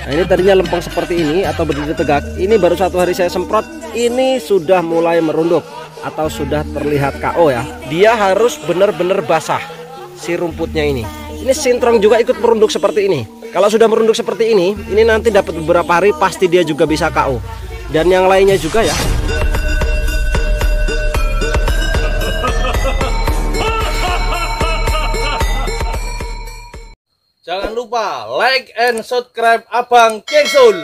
Nah ini tadinya lempeng seperti ini atau berdiri tegak. Ini baru 1 hari saya semprot, ini sudah mulai merunduk atau sudah terlihat KO ya. Dia harus benar-benar basah si rumputnya ini. Ini sintrong juga ikut merunduk seperti ini. Kalau sudah merunduk seperti ini nanti dapat beberapa hari pasti dia juga bisa KO. Dan yang lainnya juga ya. Jangan lupa like and subscribe Abang Gingsul.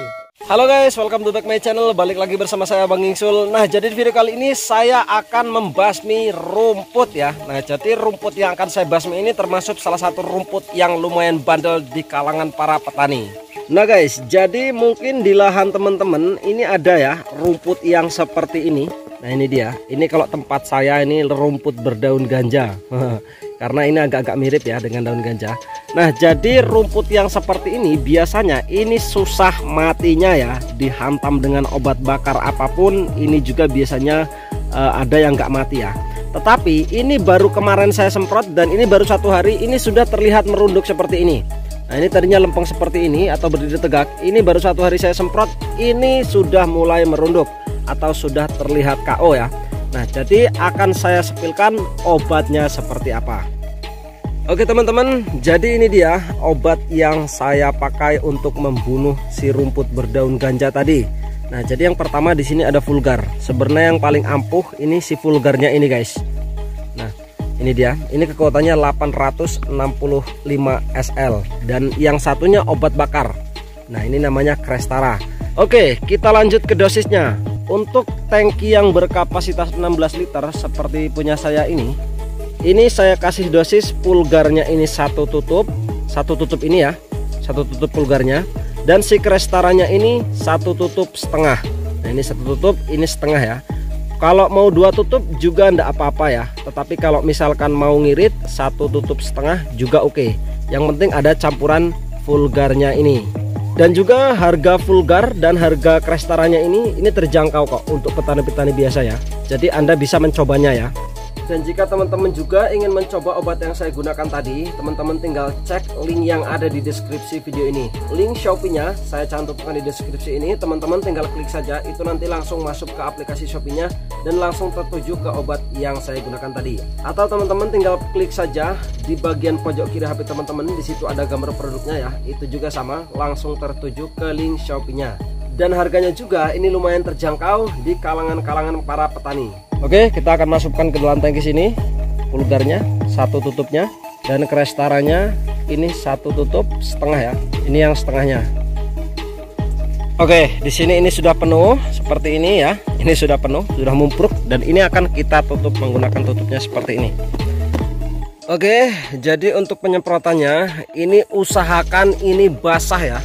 Halo guys, welcome to back my channel. Balik lagi bersama saya Abang Gingsul. Nah jadi di video kali ini saya akan membasmi rumput ya. Nah jadi rumput yang akan saya basmi ini termasuk salah satu rumput yang lumayan bandel di kalangan para petani. Nah guys, jadi mungkin di lahan teman-teman ini ada ya rumput yang seperti ini. Nah ini dia, ini kalau tempat saya ini rumput berdaun ganja. Karena ini agak-agak mirip ya dengan daun ganja. Nah jadi rumput yang seperti ini biasanya ini susah matinya ya. Dihantam dengan obat bakar apapun ini juga biasanya ada yang nggak mati ya. Tetapi ini baru kemarin saya semprot dan ini baru 1 hari ini sudah terlihat merunduk seperti ini. Nah ini tadinya lempeng seperti ini atau berdiri tegak. Ini baru 1 hari saya semprot, ini sudah mulai merunduk atau sudah terlihat KO ya. Nah jadi akan saya spilkan obatnya seperti apa. Oke teman-teman, jadi ini dia obat yang saya pakai untuk membunuh si rumput berdaun ganja tadi. Nah jadi yang pertama di sini ada vulgar. Sebenarnya yang paling ampuh ini si vulgarnya ini guys. Nah ini dia, ini kekuatannya 865 SL dan yang satunya obat bakar. Nah ini namanya Crestara. Oke kita lanjut ke dosisnya. Untuk tangki yang berkapasitas 16 liter seperti punya saya ini saya kasih dosis vulgarnya ini satu tutup ini ya, satu tutup vulgarnya, dan si Crestaranya ini satu tutup setengah. Nah ini satu tutup, ini setengah ya. Kalau mau 2 tutup juga ndak apa-apa ya, tetapi kalau misalkan mau ngirit satu tutup setengah juga oke. Yang penting ada campuran vulgarnya ini. Dan juga harga vulgar dan harga Crestaranya ini terjangkau kok untuk petani-petani biasa ya. Jadi Anda bisa mencobanya ya. Dan jika teman-teman juga ingin mencoba obat yang saya gunakan tadi, teman-teman tinggal cek link yang ada di deskripsi video ini. Link Shopee-nya saya cantumkan di deskripsi ini. Teman-teman tinggal klik saja, itu nanti langsung masuk ke aplikasi Shopee-nya dan langsung tertuju ke obat yang saya gunakan tadi. Atau teman-teman tinggal klik saja di bagian pojok kiri HP teman-teman, di situ ada gambar produknya ya. Itu juga sama, langsung tertuju ke link Shopee-nya. Dan harganya juga ini lumayan terjangkau di kalangan-kalangan para petani. Oke, kita akan masukkan ke dalam tangki sini vulgarnya satu tutupnya dan Crestaranya ini satu tutup setengah ya. Ini yang setengahnya. Oke, di sini ini sudah penuh seperti ini ya. Ini sudah penuh, sudah mumpruk dan ini akan kita tutup menggunakan tutupnya seperti ini. Oke, jadi untuk penyemprotannya ini usahakan ini basah ya.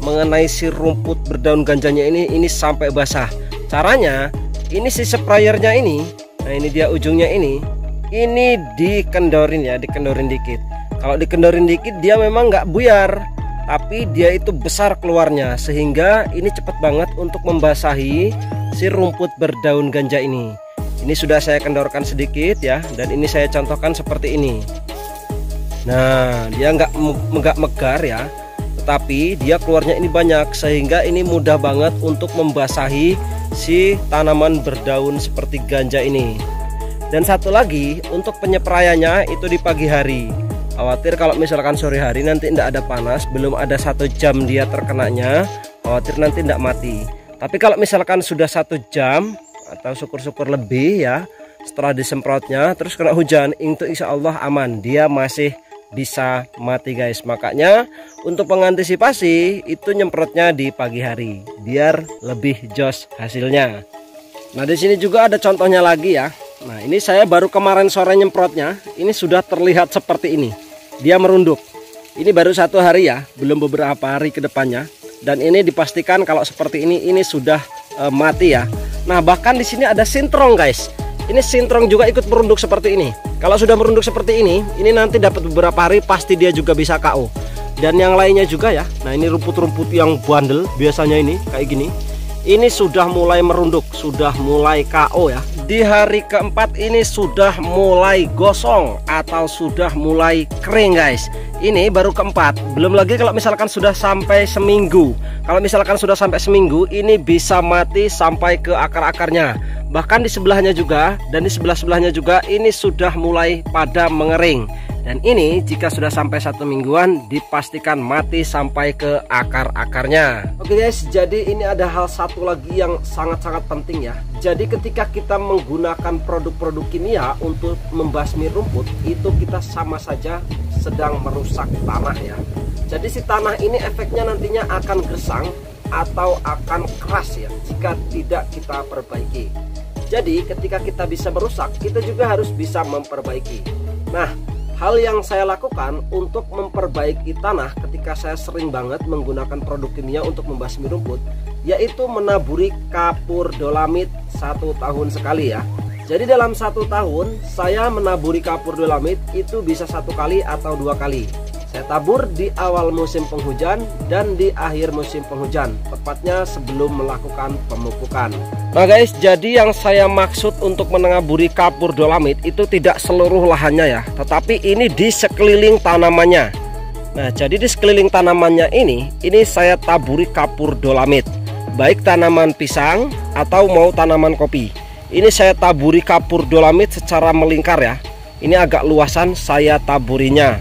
Mengenai si rumput berdaun ganjanya ini sampai basah. Caranya ini si sprayernya ini, nah ini dia ujungnya ini dikendorin ya, dikendorin dikit. Kalau dikendorin dikit dia memang nggak buyar, tapi dia itu besar keluarnya sehingga ini cepat banget untuk membasahi si rumput berdaun ganja ini. Ini sudah saya kendorkan sedikit ya, dan ini saya contohkan seperti ini. Nah dia nggak megar ya, tetapi dia keluarnya ini banyak sehingga ini mudah banget untuk membasahi si tanaman berdaun seperti ganja ini. Dan satu lagi untuk penyepraiannya itu di pagi hari. Khawatir kalau misalkan sore hari nanti tidak ada panas, belum ada 1 jam dia terkenanya, khawatir nanti tidak mati. Tapi kalau misalkan sudah 1 jam atau syukur-syukur lebih ya setelah disemprotnya terus kena hujan, itu insya Allah aman, dia masih bisa mati guys. Makanya untuk mengantisipasi itu nyemprotnya di pagi hari biar lebih jos hasilnya. Nah di sini juga ada contohnya lagi ya. Nah ini saya baru kemarin sore nyemprotnya, ini sudah terlihat seperti ini, dia merunduk. Ini baru 1 hari ya, belum beberapa hari ke depannya. Dan ini dipastikan kalau seperti ini sudah mati ya. Nah bahkan di sini ada sintrong guys. Ini sintrong juga ikut merunduk seperti ini. Kalau sudah merunduk seperti ini nanti dapat beberapa hari pasti dia juga bisa KO. Dan yang lainnya juga ya. Nah ini rumput-rumput yang bandel biasanya ini kayak gini. Ini sudah mulai merunduk, sudah mulai KO ya. di hari keempat ini sudah mulai gosong atau sudah mulai kering guys. Ini baru keempat, belum lagi kalau misalkan sudah sampai seminggu. Kalau misalkan sudah sampai seminggu, ini bisa mati sampai ke akar-akarnya. Bahkan di sebelahnya juga dan di sebelah-sebelahnya juga ini sudah mulai pada mengering. Dan ini jika sudah sampai 1 mingguan dipastikan mati sampai ke akar-akarnya. Oke guys, jadi ini ada hal satu lagi yang sangat-sangat penting ya. Jadi ketika kita menggunakan produk-produk kimia untuk membasmi rumput, itu kita sama saja sedang merusak tanah ya. Jadi si tanah ini efeknya nantinya akan gersang atau akan keras ya jika tidak kita perbaiki. Jadi ketika kita bisa merusak, kita juga harus bisa memperbaiki. Nah, hal yang saya lakukan untuk memperbaiki tanah ketika saya sering banget menggunakan produk kimia untuk membasmi rumput, yaitu menaburi kapur dolamit 1 tahun sekali ya. Jadi dalam 1 tahun saya menaburi kapur dolamit itu bisa 1 kali atau 2 kali. Saya tabur di awal musim penghujan dan di akhir musim penghujan, tepatnya sebelum melakukan pemupukan. Nah guys, jadi yang saya maksud untuk menaburi kapur dolamit itu tidak seluruh lahannya ya, tetapi ini di sekeliling tanamannya. Nah, jadi di sekeliling tanamannya ini saya taburi kapur dolamit, baik tanaman pisang atau mau tanaman kopi. Ini saya taburi kapur dolamit secara melingkar ya. Ini agak luasan saya taburinya.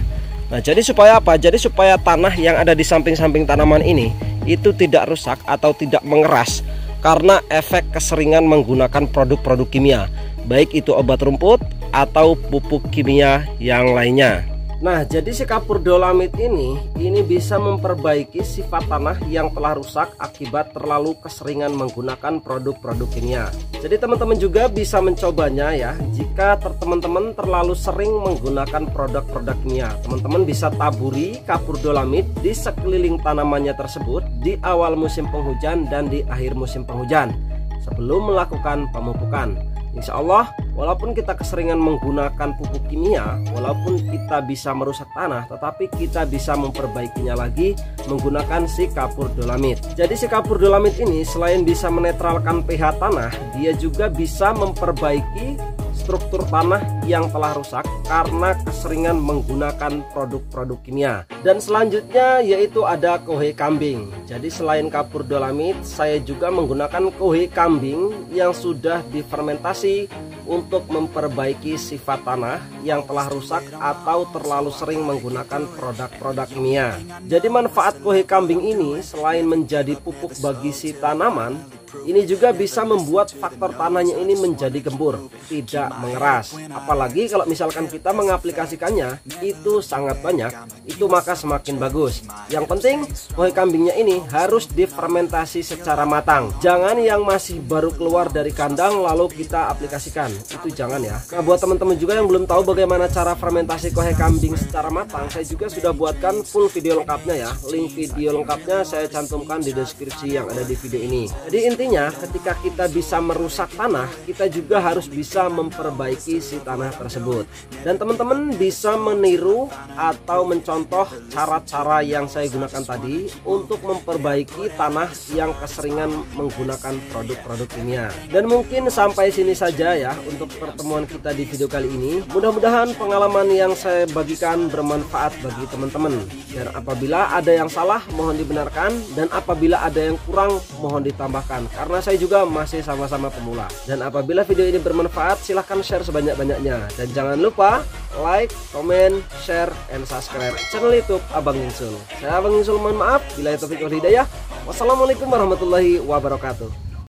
Nah, jadi supaya apa? Jadi supaya tanah yang ada di samping-samping tanaman ini itu tidak rusak atau tidak mengeras karena efek keseringan menggunakan produk-produk kimia, baik itu obat rumput atau pupuk kimia yang lainnya. Nah, jadi si kapur dolamit ini bisa memperbaiki sifat tanah yang telah rusak akibat terlalu keseringan menggunakan produk-produk kimia. Jadi teman-teman juga bisa mencobanya ya. Jika teman-teman terlalu sering menggunakan produk-produk kimia, teman-teman bisa taburi kapur dolamit di sekeliling tanamannya tersebut di awal musim penghujan dan di akhir musim penghujan sebelum melakukan pemupukan. Insya Allah, walaupun kita keseringan menggunakan pupuk kimia, walaupun kita bisa merusak tanah, tetapi kita bisa memperbaikinya lagi menggunakan si kapur dolamit. Jadi si kapur dolamit ini selain bisa menetralkan pH tanah, dia juga bisa memperbaiki struktur tanah yang telah rusak karena keseringan menggunakan produk-produk kimia. Dan selanjutnya yaitu ada kohe kambing. Jadi selain kapur dolamit, saya juga menggunakan kohe kambing yang sudah difermentasi untuk memperbaiki sifat tanah yang telah rusak atau terlalu sering menggunakan produk-produk kimia. Jadi manfaat kohe kambing ini selain menjadi pupuk bagi si tanaman, ini juga bisa membuat faktor tanahnya ini menjadi gembur, tidak mengeras. Apalagi kalau misalkan kita mengaplikasikannya itu sangat banyak, itu maka semakin bagus. Yang penting kohe kambingnya ini harus difermentasi secara matang. Jangan yang masih baru keluar dari kandang lalu kita aplikasikan, itu jangan ya. Nah, buat teman-teman juga yang belum tahu bagaimana cara fermentasi kohe kambing secara matang, saya juga sudah buatkan full video lengkapnya ya. Link video lengkapnya saya cantumkan di deskripsi yang ada di video ini. Jadi intinya ketika kita bisa merusak tanah, kita juga harus bisa memperbaiki si tanah tersebut. Dan teman-teman bisa meniru atau mencontoh cara-cara yang saya gunakan tadi untuk memperbaiki tanah yang keseringan menggunakan produk-produk kimia. Dan mungkin sampai sini saja ya untuk pertemuan kita di video kali ini. Mudah-mudahan pengalaman yang saya bagikan bermanfaat bagi teman-teman. Dan apabila ada yang salah mohon dibenarkan, dan apabila ada yang kurang mohon ditambahkan, karena saya juga masih sama-sama pemula. Dan apabila video ini bermanfaat, silahkan share sebanyak-banyaknya. Dan jangan lupa like, comment, share, and subscribe channel YouTube Abang Insul. Saya Abang Insul, mohon maaf bila itu taufiq wal hidayah. Wassalamualaikum warahmatullahi wabarakatuh.